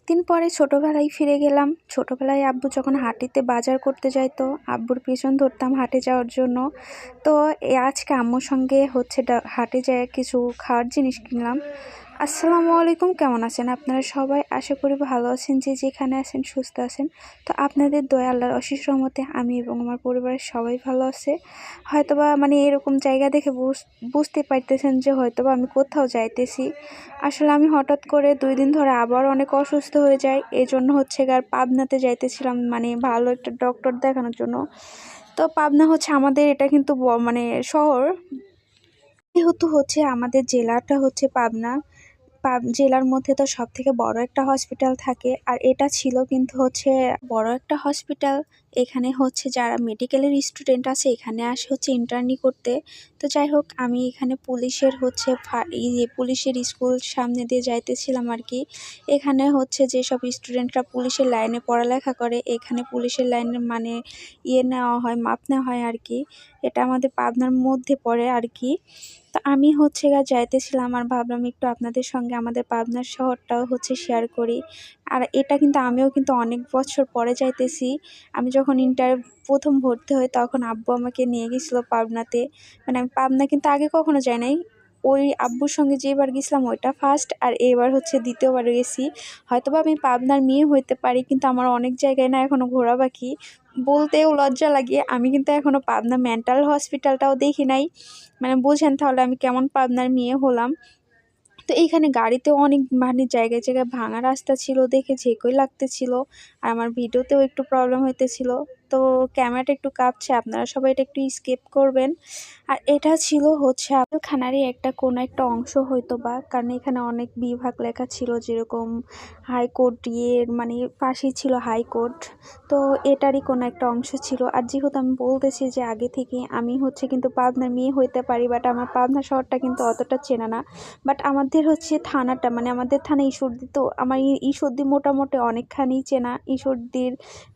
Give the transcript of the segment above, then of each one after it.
দিন পরে ছোটোবেলায় ফিরে গেলাম। ছোটোবেলায় আব্বু যখন হাটিতে বাজার করতে যাইতো, আব্বুর পেছন ধরতাম হাটে যাওয়ার জন্য। তো আজকে আম্মুর সঙ্গে হচ্ছে হাটে যেয়ে কিছু খাওয়ার জিনিস কিনলাম। আসসালামু আলাইকুম, কেমন আছেন আপনারা সবাই? আশা করি ভালো আছেন, যে যেখানে আছেন সুস্থ আছেন। তো আপনাদের দয়া, আল্লাহর অশেষ রহমতে আমি এবং আমার পরিবারের সবাই ভালো আছে। হয়তোবা এরকম জায়গা দেখে বুঝতে পারতেছেন যে হয়তোবা আমি কোথাও যাইতেছি। আসলে আমি হঠাৎ করে 2 দিন ধরে আবার অনেক অসুস্থ হয়ে যাই। এজন্য হচ্ছে আর পাবনাতে যাইতেছিলাম, ভালো একটা ডক্টর দেখানোর জন্য। তো পাবনা হচ্ছে আমাদের, এটা কিন্তু শহর, যেহেতু হচ্ছে আমাদের জেলাটা হচ্ছে পাবনা। জেলার মধ্যে তো সবথেকে বড় একটা হসপিটাল থাকে, আর এটা ছিল কিন্তু হচ্ছে বড় একটা হসপিটাল। এখানে হচ্ছে যারা মেডিকেলের স্টুডেন্ট আছে এখানে আসে হচ্ছে ইন্টার্নি করতে। তো যাই হোক, আমি এখানে পুলিশের হচ্ছে পুলিশের স্কুল সামনে দিয়ে যাইতেছিলাম আর কি। এখানে হচ্ছে যেসব স্টুডেন্টরা পুলিশের লাইনে পড়ালেখা করে, এখানে পুলিশের লাইনের নেওয়া হয়, মাপ নেওয়া হয় আর কি। এটা আমাদের পাবনার মধ্যে পড়ে আর কি। তো আমি হচ্ছে যাইতেছিলাম, আর ভাবলাম একটু আপনাদের সঙ্গে আমাদের পাবনার শহরটাও হচ্ছে শেয়ার করি। আর এটা কিন্তু আমিও কিন্তু অনেক বছর পরে যাইতেছি। আমি যখন প্রথম ভর্তি হই তখন আব্বু আমাকে নিয়ে গেছিলো পাবনাতে। আমি পাবনা কিন্তু আগে কখনো যাই নাই। ওই আব্বুর সঙ্গে যেবার গেছিলাম ওইটা ফার্স্ট, আর এবার হচ্ছে দ্বিতীয়বার গেছি। হয়তোবা আমি পাবনার মেয়ে হইতে পারি, কিন্তু আমার অনেক জায়গায় না এখনো ঘোরা বাকি। বলতেও লজ্জা লাগে, আমি কিন্তু এখনো পাবনা মেন্টাল হসপিটালটাও দেখি নাই। বুঝেন তাহলে আমি কেমন পাবনার মেয়ে হলাম। তো এইখানে গাড়িতেও অনেক জায়গায় জায়গায় ভাঙা রাস্তা ছিল, দেখে ঝেঁকই লাগতেছিল। আর আমার ভিডিওতেও একটু প্রবলেম হইতেছিল। তো ক্যামেরাটা একটু কাঁপছে, আপনারা সবাই এটা একটু স্কিপ করবেন। আর এটা ছিল হচ্ছে খানারই কোনো একটা অংশ হয়তো বা, কারণ এখানে অনেক বিভাগ লেখা ছিল, যেরকম হাইকোর্ট পাশেই ছিল হাইকোর্ট। তো এটারই কোনো একটা অংশ ছিল। আর যেহেতু আমি বলতেছি যে আগে থেকে আমি হচ্ছে কিন্তু পাবনার মেয়ে হইতে পারি, বাট আমার পাবনা শহরটা কিন্তু অতটা চেনা না। বাট আমাদের হচ্ছে থানাটা, আমাদের থানা ঈশ্বরদী, তো আমার ঈশ্বরদী মোটামুটি অনেকখানি চেনা। ঈশ্বরদীর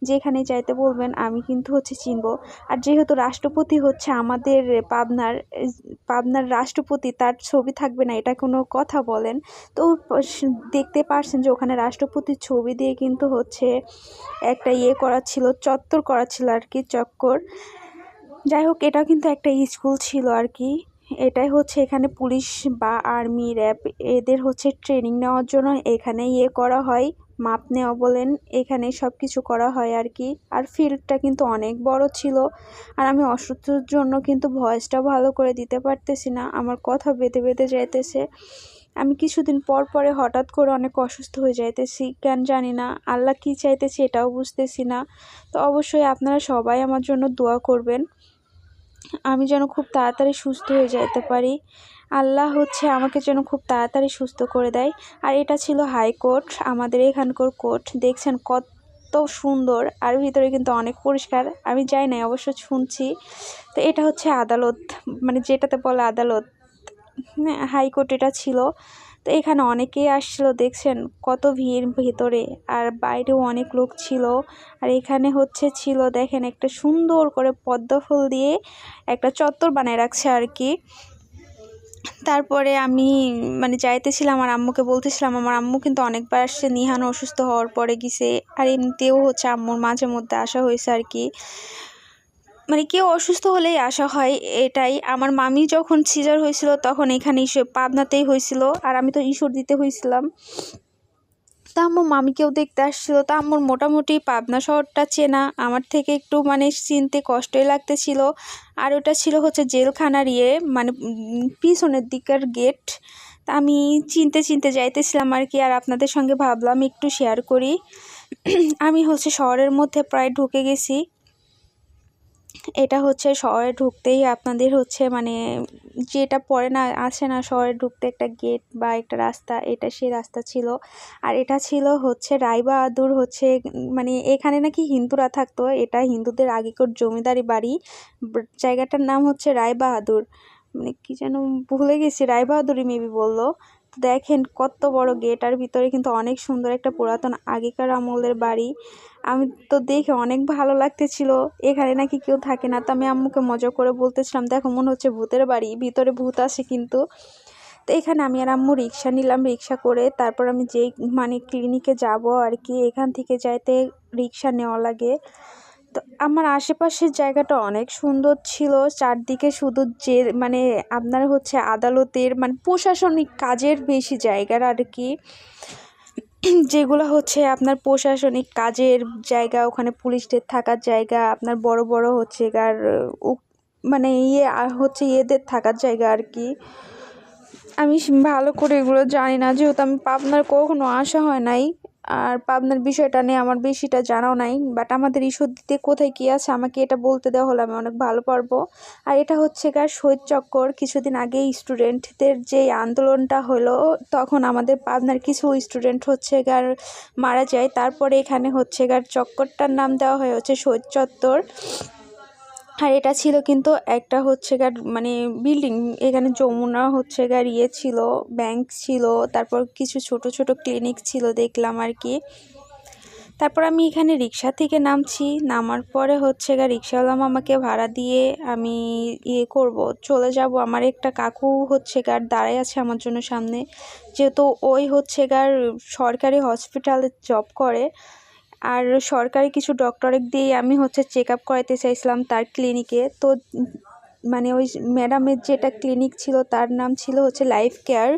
যেখানে যাইতে বলবেন আমি কিন্তু হচ্ছে চিনবো। আর যেহেতু রাষ্ট্রপতি হচ্ছে আমাদের পাবনার রাষ্ট্রপতি, তার ছবি থাকবে না এটা কোনো কথা বলেন? তো দেখতে পারছেন যে ওখানে রাষ্ট্রপতির ছবি দিয়ে কিন্তু হচ্ছে একটা করা ছিল, চত্বর করা ছিল আর কি, চক্কর। যাই হোক, এটা কিন্তু একটা স্কুল ছিল আর কি। এটাই হচ্ছে এখানে পুলিশ বা আর্মি, র্যাব এদের হচ্ছে ট্রেনিং নেওয়ার জন্য এখানে করা হয়। মাপ নেওয়া বলেন, এখানে সব কিছু করা হয় আর কি। আর ফিল্ডটা কিন্তু অনেক বড় ছিল। আর আমি অসুস্থর জন্য কিন্তু ভয়েসটা ভালো করে দিতে পারতেছি না, আমার কথা বেঁধে বেঁধে যাইতেছে। আমি কিছুদিন পর পরে হঠাৎ করে অনেক অসুস্থ হয়ে যাইতেছি, কেন জানি না। আল্লাহ কী চাইতেছি এটাও বুঝতেছি না। তো অবশ্যই আপনারা সবাই আমার জন্য দোয়া করবেন, আমি যেন খুব তাড়াতাড়ি সুস্থ হয়ে যাইতে পারি। আল্লাহ হচ্ছে আমাকে যেন খুব তাড়াতাড়ি সুস্থ করে দেয়। আর এটা ছিল হাইকোর্ট, আমাদের এখানকার কোর্ট। দেখছেন কত সুন্দর, আর ভিতরে কিন্তু অনেক পরিষ্কার। আমি যাই নাই, অবশ্য শুনছি। তো এটা হচ্ছে আদালত, যেটাতে বলে আদালত, হাইকোর্ট এটা ছিল। তো এখানে অনেকেই আসছিল, দেখছেন কত ভিড় ভেতরে, আর বাইরেও অনেক লোক ছিল। আর এখানে হচ্ছে ছিল, দেখেন একটা সুন্দর করে পদ্ম ফুল দিয়ে একটা চত্বর বানায় রাখছে আর কি। তারপরে আমি যাইতেছিলাম, আর আম্মুকে বলতেছিলাম, আমার আম্মু কিন্তু অনেকবার আসছে, নিহান অসুস্থ হওয়ার পরে গেছে। আর এমনিতেও হচ্ছে আম্মুর মাঝে মধ্যে আসা হয়েছে আর কি। কেউ অসুস্থ হলেই আসা হয়, এটাই। আমার মামি যখন সিজার হয়েছিল তখন এখানে পাবনাতেই হয়েছিল, আর আমি তো ঈশ্বরদীতে হয়েছিলাম। তা আম্মু মামিকেও দেখতে আসছিল। তা আম্মুর মোটামুটি পাবনা শহরটা চেনা, আমার থেকে একটু চিনতে কষ্টই লাগতেছিল। আর ওটা ছিল হচ্ছে জেলখানার পিছনের দিকের গেট। তা আমি চিনতে চিনতে যাইতেছিলাম আর কি। আর আপনাদের সঙ্গে ভাবলাম একটু শেয়ার করি। আমি হচ্ছে শহরের মধ্যে প্রায় ঢুকে গেছি। এটা হচ্ছে শহরে ঢুকতেই আপনাদের হচ্ছে যেটা পড়ে না, আছে না, শহরে ঢুকতে একটা গেট বা একটা রাস্তা, এটা সেই রাস্তা ছিল। আর এটা ছিল হচ্ছে রায়বাহাদুর হচ্ছে, এখানে নাকি হিন্দুরা থাকতো, এটা হিন্দুদের আগেকার জমিদারি বাড়ি। জায়গাটার নাম হচ্ছে রায়বাহাদুর, কি যেন ভুলে গেছি, রায়বাহাদুরই মেবি বললো। দেখেন কত বড় গেট, আর ভিতরে কিন্তু অনেক সুন্দর একটা পুরাতন আগেকার আমলের বাড়ি। আমি তো দেখে অনেক ভালো লাগতেছিল, এখানে নাকি কেউ থাকে না। তো আমি আম্মুকে মজা করে বলতেছিলাম, দেখো মনে হচ্ছে ভূতের বাড়ি, ভিতরে ভূত আসে কিন্তু। তো এখানে আমি আর আম্মু রিক্সা নিলাম, রিক্সা করে তারপর আমি যেই মানে ক্লিনিকে যাব আর কি, এখান থেকে যাইতে রিক্সা নেওয়া লাগে। তো আমার আশেপাশের জায়গাটা অনেক সুন্দর ছিল, চারদিকে শুধু যে মানে আপনার হচ্ছে আদালতের মানে প্রশাসনিক কাজের বেশি জায়গার আর কি, যেগুলো হচ্ছে আপনার প্রশাসনিক কাজের জায়গা, ওখানে পুলিশদের থাকার জায়গা, আপনার বড় বড় হচ্ছে গার মানে হচ্ছে ইয়েদের থাকার জায়গা আর কি। আমি ভালো করে এগুলো জানি না, যেহেতু আমি পাবনার কখনো আসা হয় নাই, আর পাবনার বিষয়টা নিয়ে আমার বেশিটা জানাও নাই। বাট আমাদের ঈশ্বরদীতে কোথায় কী আছে আমাকে এটা বলতে দেওয়া হলে আমি অনেক ভালো পারবো। আর এটা হচ্ছে শহীদ চক্কর। কিছুদিন আগেই স্টুডেন্টদের যে আন্দোলনটা হলো, তখন আমাদের পাবনার কিছু স্টুডেন্ট হচ্ছে মারা যায়। তারপরে এখানে হচ্ছে চক্করটার নাম দেওয়া হয় হচ্ছে শহীদ চত্বর। আর এটা ছিল কিন্তু একটা হচ্ছে মানে বিল্ডিং, এখানে যমুনা হচ্ছে ইয়ে ছিল, ব্যাংক ছিল, তারপর কিছু ছোট ছোট ক্লিনিক ছিল দেখলাম আর কি। তারপর আমি এখানে রিক্সা থেকে নামছি, নামার পরে হচ্ছে রিক্সাওয়ালা আমাকে ভাড়া দিয়ে আমি চলে যাব। আমার একটা কাকু হচ্ছে দাঁড়ায় আছে আমার জন্য সামনে, যেহেতু ওই হচ্ছে সরকারি হসপিটালে জব করে, আর সরকারি কিছু ডক্টরের দিয়ে আমি হচ্ছে চেক আপ করাইতে চাইছিলাম তার ক্লিনিকে। তো মানে ওই ম্যাডামের যেটা ক্লিনিক ছিল তার নাম ছিল হচ্ছে লাইফ কেয়ার,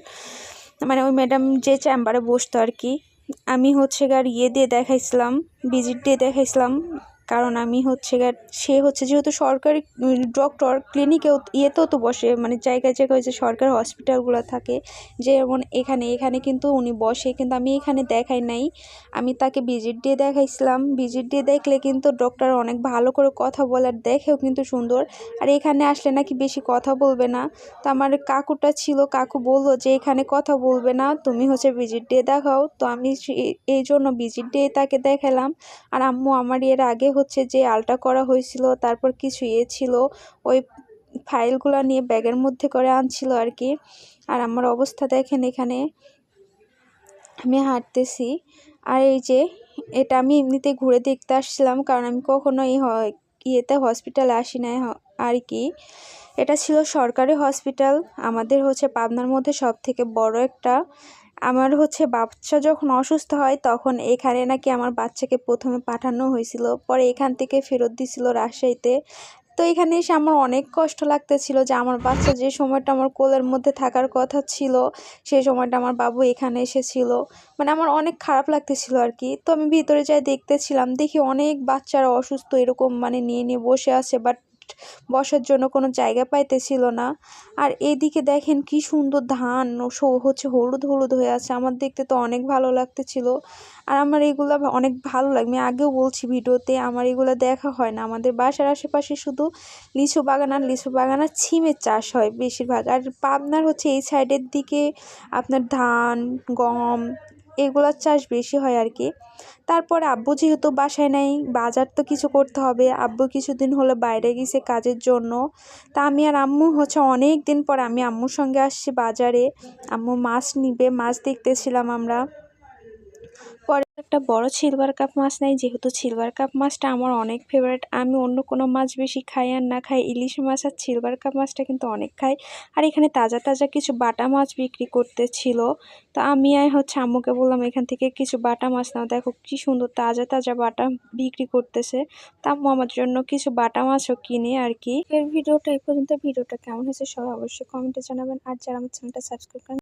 মানে ওই ম্যাডাম যে চেম্বারে বসতো আর কি। আমি হচ্ছে দিয়ে দেখাইছিলাম, ভিজিট দিয়ে দেখাইছিলাম, কারণ আমি হচ্ছে সে হচ্ছে যেহেতু সরকারি ডক্টর, ক্লিনিকেও ইয়েতেও তো বসে, মানে জায়গায় জায়গায় যে সরকারি হসপিটালগুলো থাকে, যেমন এখানে কিন্তু উনি বসে, কিন্তু আমি এখানে দেখাই নাই, আমি তাকে ভিজিট দিয়ে দেখাইছিলাম। ভিজিট দিয়ে দেখলে কিন্তু ডক্টর অনেক ভালো করে কথা বলার, দেখেও কিন্তু সুন্দর। আর এখানে আসলে নাকি বেশি কথা বলবে না। তো আমার কাকুটা ছিল, কাকু বললো যে এখানে কথা বলবে না, তুমি হচ্ছে ভিজিট দিয়ে দেখাও। তো আমি এই জন্য ভিজিট দিয়ে তাকে দেখালাম। আর আম্মু আমার এর আগে হচ্ছে যে আলট্রা করা হয়েছিল, তারপর কিছু ছিল, ওই ফাইলগুলো নিয়ে ব্যাগের মধ্যে করে আনছিল আর কি। আর আমার অবস্থা দেখেন, এখানে আমি হাঁটতেছি, আর এই যে এটা আমি এমনিতে ঘুরে দেখতে আসছিলাম, কারণ আমি কখনো ইয়েতে হসপিটালে আসি নাই আর কি। এটা ছিল সরকারি হসপিটাল, আমাদের হচ্ছে পাবনার মধ্যে সব থেকে বড় একটা। আমার হচ্ছে বাচ্চা যখন অসুস্থ হয় তখন এখানে নাকি আমার বাচ্চাকে প্রথমে পাঠানো হয়েছিল, পরে এখান থেকে ফেরত দিছিল রাজশাহীতে। তো এখানে এসে আমার অনেক কষ্ট লাগতেছিল যে আমার বাচ্চা যে সময়টা আমার কোলের মধ্যে থাকার কথা ছিল, সেই সময়টা আমার বাবু এখানে এসেছিল, মানে আমার অনেক খারাপ লাগতেছিল আর কি। তো আমি ভিতরে যাই দেখতেছিলাম, দেখি অনেক বাচ্চারা অসুস্থ এরকম মানে নিয়ে নিয়ে বসে আছে, বাট বসার জন্য কোনো জায়গা পাইতেছিল না। আর এইদিকে দেখেন কি সুন্দর ধান হচ্ছে হলুদ হলুদ হয়ে আছে, আমার দেখতে তো অনেক ভালো লাগতেছিল। আর আমার এগুলো অনেক ভালো লাগে, আমি আগেও বলছি ভিডিওতে, আমার এগুলো দেখা হয় না। আমাদের বাসার আশেপাশে শুধু লিচু বাগান আর ছিমের চাষ হয় বেশিরভাগ। আর পাবনার হচ্ছে এই সাইডের দিকে আপনার ধান, গম এগুলোর চাষ বেশি হয় আর কি। তারপরে আব্বু যেহেতু বাসায় নেই, বাজার তো কিছু করতে হবে, আব্বু কিছুদিন হলো বাইরে গেছে কাজের জন্য। তা আমি আর আম্মু হচ্ছে অনেক দিন পর আমি আম্মুর সঙ্গে আসছি বাজারে, আম্মু মাছ নিবে, মাছ দেখতেছিলাম আমরা। পরে একটা বড় সিলভার কাপ মাছ নেই, যেহেতু সিলভার কাপ মাছটা আমার অনেক ফেভারিট, আমি অন্য কোনো মাছ বেশি খাই আর না খাই, ইলিশ মাছ আর সিলভার কাপ মাছটা কিন্তু অনেক খাই। আর এখানে তাজা তাজা কিছু বাটা মাছ বিক্রি করতেছিল, তো আমি হচ্ছে আম্মুকে বললাম এখান থেকে কিছু বাটা মাছ নাও, দেখো কি সুন্দর তাজা তাজা বাটা বিক্রি করতেছে। তা আম্মু আমার জন্য কিছু বাটা মাছও কিনে আর কি। এর ভিডিওটা এই পর্যন্ত। ভিডিওটা কেমন হয়েছে সবাই অবশ্যই কমেন্টে জানাবেন, আর যারা আমার চ্যানেলটা সাবস্ক্রাইব করেন